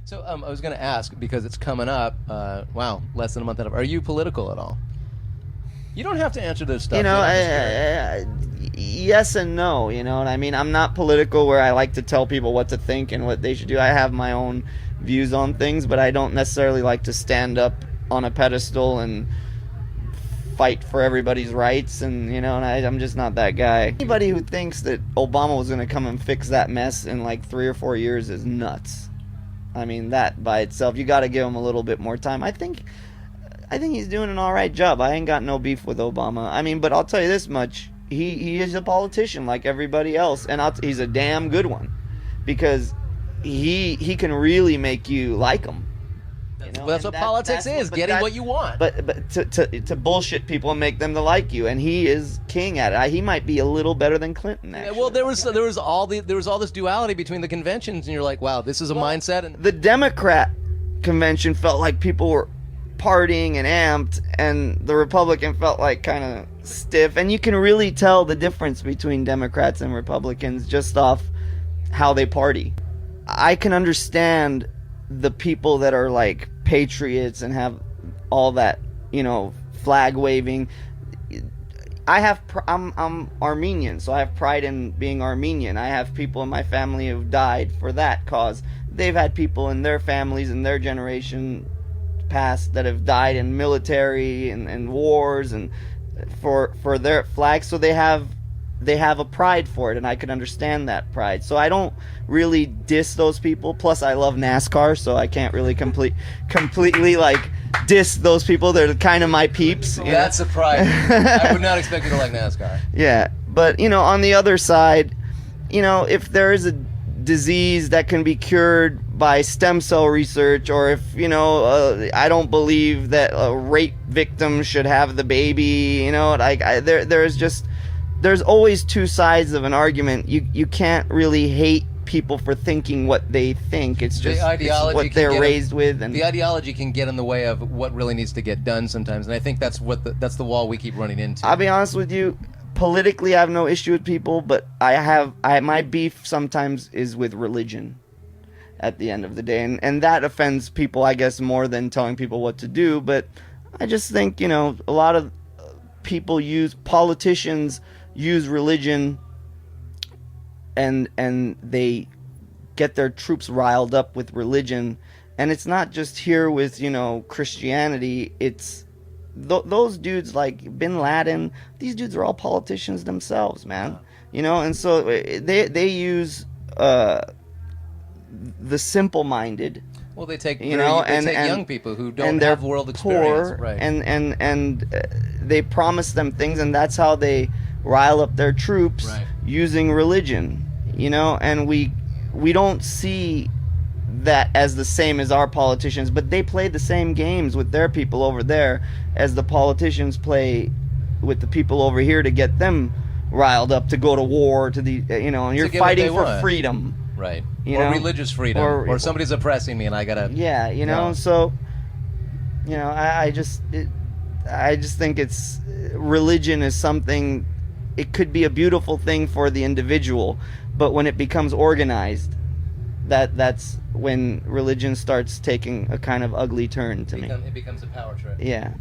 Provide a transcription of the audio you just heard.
So I was going to ask, because it's coming up, wow, less than a month out of, are you political at all? You don't have to answer this stuff. You know, yes and no, you know what I mean? I'm not political where I like to tell people what to think and what they should do. I have my own views on things, but I don't necessarily like to stand up on a pedestal and fight for everybody's rights, and you know, and I'm just not that guy. Anybody who thinks that Obama was going to come and fix that mess in like 3 or 4 years is nuts. I mean, that by itself, you got to give him a little bit more time. I think he's doing an all right job. I ain't got no beef with Obama. I mean, but I'll tell you this much: he is a politician like everybody else, and he's a damn good one, because he can really make you like him. You know? Well, that's what politics is, getting what you want. But to bullshit people and make them to like you, and he is king at it. He might be a little better than Clinton, actually. Yeah, well, there was all this duality between the conventions, and you're like, wow, this is a mindset. And the Democrat convention felt like people were partying and amped, and the Republican felt like kind of stiff. And you can really tell the difference between Democrats and Republicans just off how they party. I can understand the people that are like patriots and have all that, you know, flag waving. I'm Armenian, so I have pride in being Armenian. I have people in my family who've died for that cause. They've had people in their families and their generation past that have died in military and wars and for their flag, so they have a pride for it, and I can understand that pride. So I don't really diss those people. Plus, I love NASCAR, so I can't really completely like diss those people. They're kind of my peeps. That's surprising. I would not expect you to like NASCAR. Yeah, but you know, on the other side, you know, if there is a disease that can be cured by stem cell research, or if, you know, I don't believe that a rape victim should have the baby, you know, like there's always two sides of an argument. You can't really hate people for thinking what they think. It's just what they're raised with, and the ideology can get in the way of what really needs to get done sometimes. And I think that's the wall we keep running into. I'll be honest with you. Politically, I have no issue with people, but my beef sometimes is with religion. At the end of the day, and that offends people, I guess, more than telling people what to do. But I just think, you know, a lot of politicians use religion, and they get their troops riled up with religion. And it's not just here with, you know, Christianity. It's those dudes like Bin Laden. These dudes are all politicians themselves, man. You know, and so they use the simple-minded. Well, they take young people who don't have world experience, poor, right? And they promise them things, and that's how they rile up their troops, right, using religion. You know, and we don't see that as the same as our politicians, but they play the same games with their people over there as the politicians play with the people over here to get them riled up to go to war, to the, you know, and you're fighting for freedom. Right. Or religious freedom. Or somebody's oppressing me and I gotta... Yeah, you know, so... You know, I just think it's... Religion is something... It could be a beautiful thing for the individual, but when it becomes organized, that's when religion starts taking a kind of ugly turn to me. It becomes a power trip. Yeah.